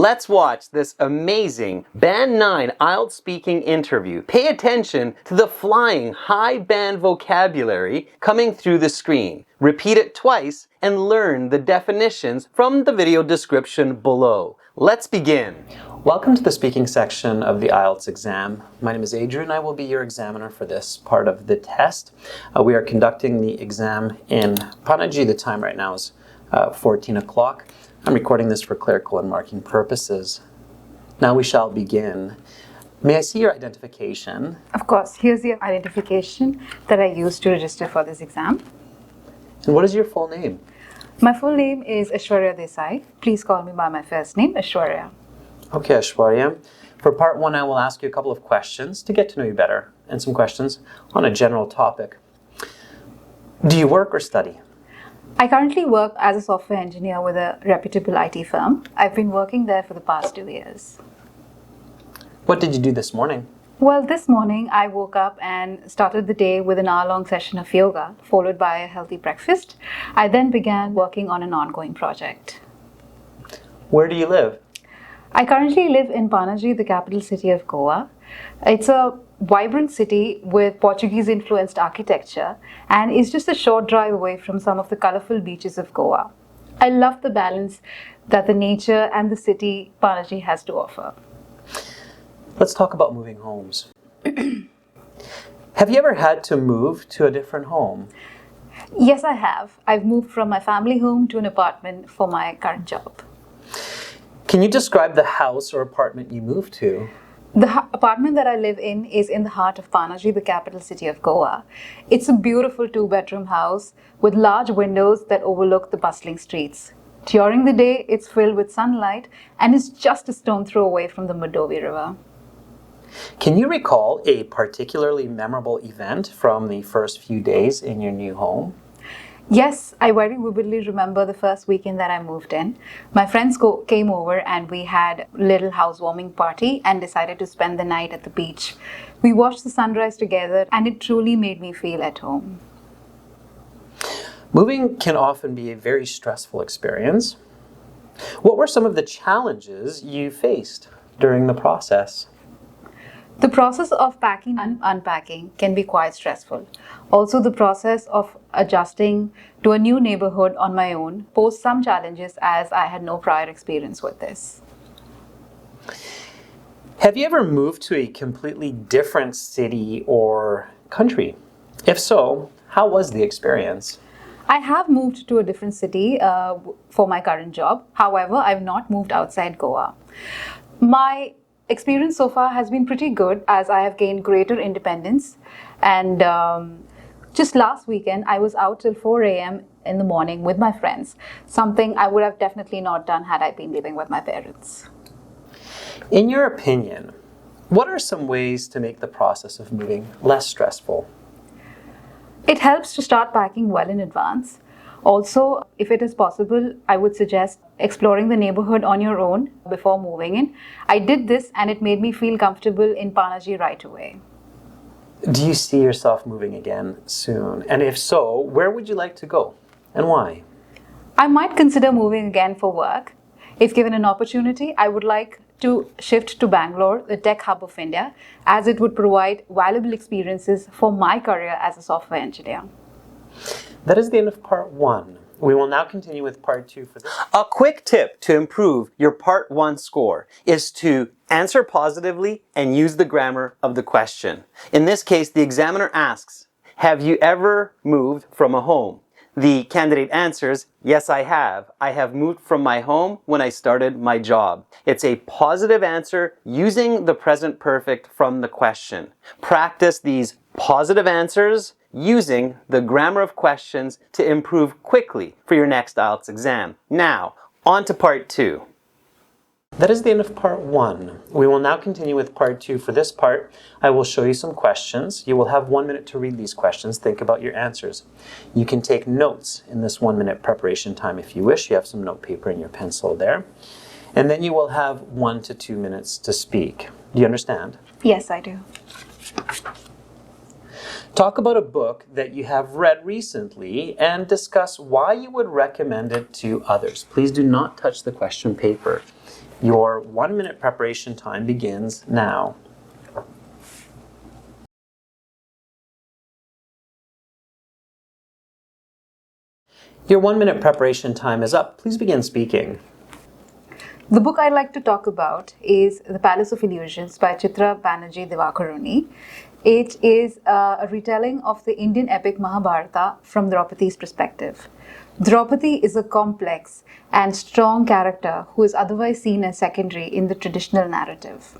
Let's watch this amazing Band 9 IELTS speaking interview. Pay attention to the flying high band vocabulary coming through the screen. Repeat it twice and learn the definitions from the video description below. Let's begin. Welcome to the speaking section of the IELTS exam. My name is Adrian. I will be your examiner for this part of the test. We are conducting the exam in Panaji. The time right now is 14 o'clock. I'm recording this for clerical and marking purposes. Now we shall begin. May I see your identification? Of course. Here's the identification that I used to register for this exam. And what is your full name? My full name is Aishwarya Desai. Please call me by my first name, Aishwarya. Okay, Aishwarya. For part one, I will ask you a couple of questions to get to know you better, and some questions on a general topic. Do you work or study? I currently work as a software engineer with a reputable IT firm. I've been working there for the past 2 years. What did you do this morning? Well, this morning I woke up and started the day with an hour-long session of yoga, followed by a healthy breakfast. I then began working on an ongoing project. Where do you live? I currently live in Panaji, the capital city of Goa. It's a vibrant city with Portuguese-influenced architecture and is just a short drive away from some of the colorful beaches of Goa. I love the balance that the nature and the city Panaji has to offer. Let's talk about moving homes. Have you ever had to move to a different home? Yes, I have. I've moved from my family home to an apartment for my current job. Can you describe the house or apartment you moved to? The apartment that I live in is in the heart of Panaji, the capital city of Goa. It's a beautiful 2-bedroom house with large windows that overlook the bustling streets. During the day, it's filled with sunlight and is just a stone throw away from the Mandovi River. Can you recall a particularly memorable event from the first few days in your new home? Yes, I very vividly remember the first weekend that I moved in. My friends came over and we had a little housewarming party and decided to spend the night at the beach. We watched the sunrise together and it truly made me feel at home. Moving can often be a very stressful experience. What were some of the challenges you faced during the process? The process of packing and unpacking can be quite stressful. Also, the process of adjusting to a new neighborhood on my own posed some challenges as I had no prior experience with this. Have you ever moved to a completely different city or country? If so, how was the experience? I have moved to a different city for my current job. However, I've not moved outside Goa. My experience so far has been pretty good as I have gained greater independence, and just last weekend I was out till 4 a.m. in the morning with my friends, something I would have definitely not done had I been living with my parents. In your opinion, what are some ways to make the process of moving less stressful? It helps to start packing well in advance. Also, if it is possible, I would suggest exploring the neighborhood on your own before moving in. I did this and it made me feel comfortable in Panaji right away. Do you see yourself moving again soon? And if so, where would you like to go and why? I might consider moving again for work. If given an opportunity, I would like to shift to Bangalore, the tech hub of India, as it would provide valuable experiences for my career as a software engineer. That is the end of part one. We will now continue with part two for this. A quick tip to improve your part one score is to answer positively and use the grammar of the question. In this case, the examiner asks, have you ever moved from a home? The candidate answers, yes, I have. I have moved from my home when I started my job. It's a positive answer using the present perfect from the question. Practice these positive answers using the grammar of questions to improve quickly for your next IELTS exam. Now, on to part two. That is the end of part one. We will now continue with part two. For this part, I will show you some questions. You will have 1 minute to read these questions. Think about your answers. You can take notes in this 1 minute preparation time if you wish. You have some note paper and your pencil there. And then you will have 1 to 2 minutes to speak. Do you understand? Yes, I do. Talk about a book that you have read recently and discuss why you would recommend it to others. Please do not touch the question paper. Your 1-minute preparation time begins now. Your 1-minute preparation time is up. Please begin speaking. The book I'd like to talk about is The Palace of Illusions by Chitra Banerjee Divakaruni. It is a retelling of the Indian epic Mahabharata from Draupadi's perspective. Draupadi is a complex and strong character who is otherwise seen as secondary in the traditional narrative.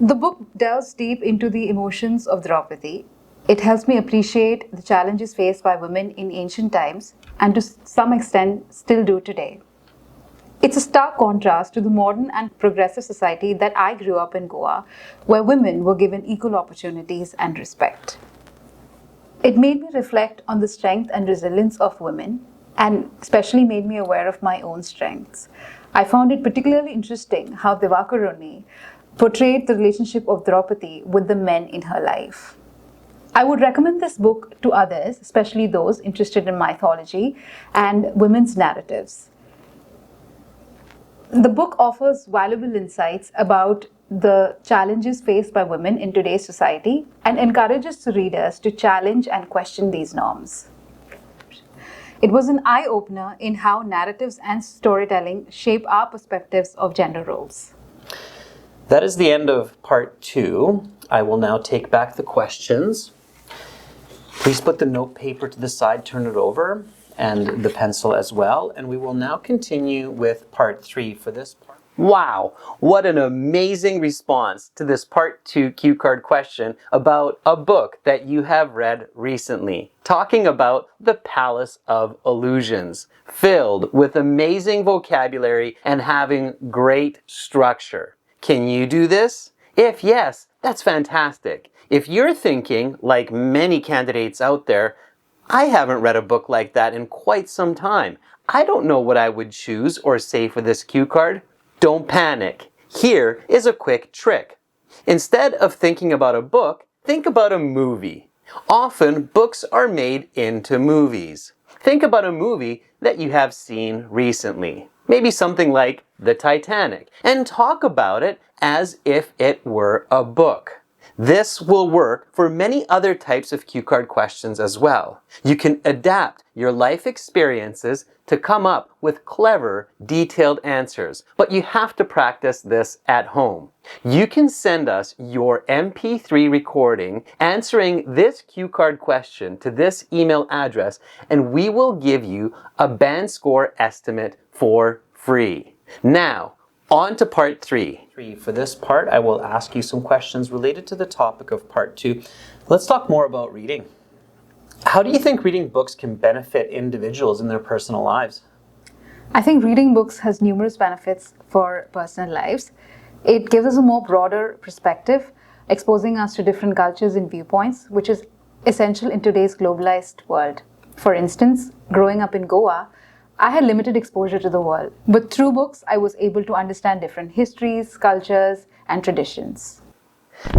The book delves deep into the emotions of Draupadi. It helps me appreciate the challenges faced by women in ancient times and to some extent still do today. It's a stark contrast to the modern and progressive society that I grew up in Goa, where women were given equal opportunities and respect. It made me reflect on the strength and resilience of women, and especially made me aware of my own strengths. I found it particularly interesting how Divakaruni portrayed the relationship of Draupadi with the men in her life. I would recommend this book to others, especially those interested in mythology and women's narratives. The book offers valuable insights about the challenges faced by women in today's society and encourages the readers to challenge and question these norms. It was an eye-opener in how narratives and storytelling shape our perspectives of gender roles. That is the end of part 2. I will now take back the questions. Please put the note paper to the side, turn it over, and the pencil as well. And we will now continue with part 3 for this part. Wow, what an amazing response to this part 2 cue card question about a book that you have read recently, talking about The Palace of Illusions, filled with amazing vocabulary and having great structure. Can you do this? If yes, that's fantastic. If you're thinking, like many candidates out there, I haven't read a book like that in quite some time. I don't know what I would choose or say for this cue card. Don't panic. Here is a quick trick. Instead of thinking about a book, think about a movie. Often, books are made into movies. Think about a movie that you have seen recently. Maybe something like The Titanic, and talk about it as if it were a book. This will work for many other types of cue card questions as well. You can adapt your life experiences to come up with clever, detailed answers, but you have to practice this at home. You can send us your MP3 recording answering this cue card question to this email address, and we will give you a band score estimate for free. Now, on to part 3. For this part, I will ask you some questions related to the topic of part 2. Let's talk more about reading. How do you think reading books can benefit individuals in their personal lives? I think reading books has numerous benefits for personal lives. It gives us a more broader perspective, exposing us to different cultures and viewpoints, which is essential in today's globalized world. For instance, growing up in Goa, I had limited exposure to the world, but through books, I was able to understand different histories, cultures, and traditions.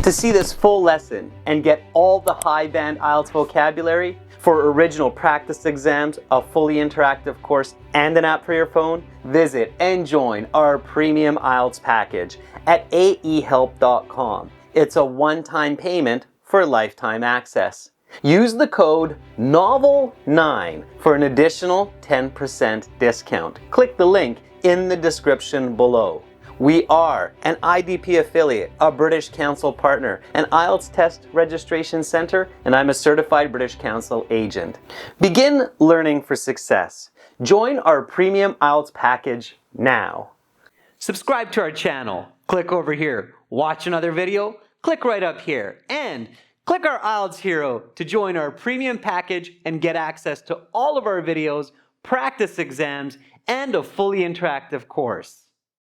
To see this full lesson and get all the high band IELTS vocabulary for original practice exams, a fully interactive course, and an app for your phone, visit and join our premium IELTS package at aehelp.com. It's a one-time payment for lifetime access. Use the code NOVEL9 for an additional 10% discount. Click the link in the description below. We are an IDP affiliate, a British Council partner, an IELTS test registration center, and I'm a certified British Council agent. Begin learning for success. Join our premium IELTS package now. Subscribe to our channel. Click over here. Watch another video. Click right up here. And click our IELTS Hero to join our premium package and get access to all of our videos, practice exams, and a fully interactive course.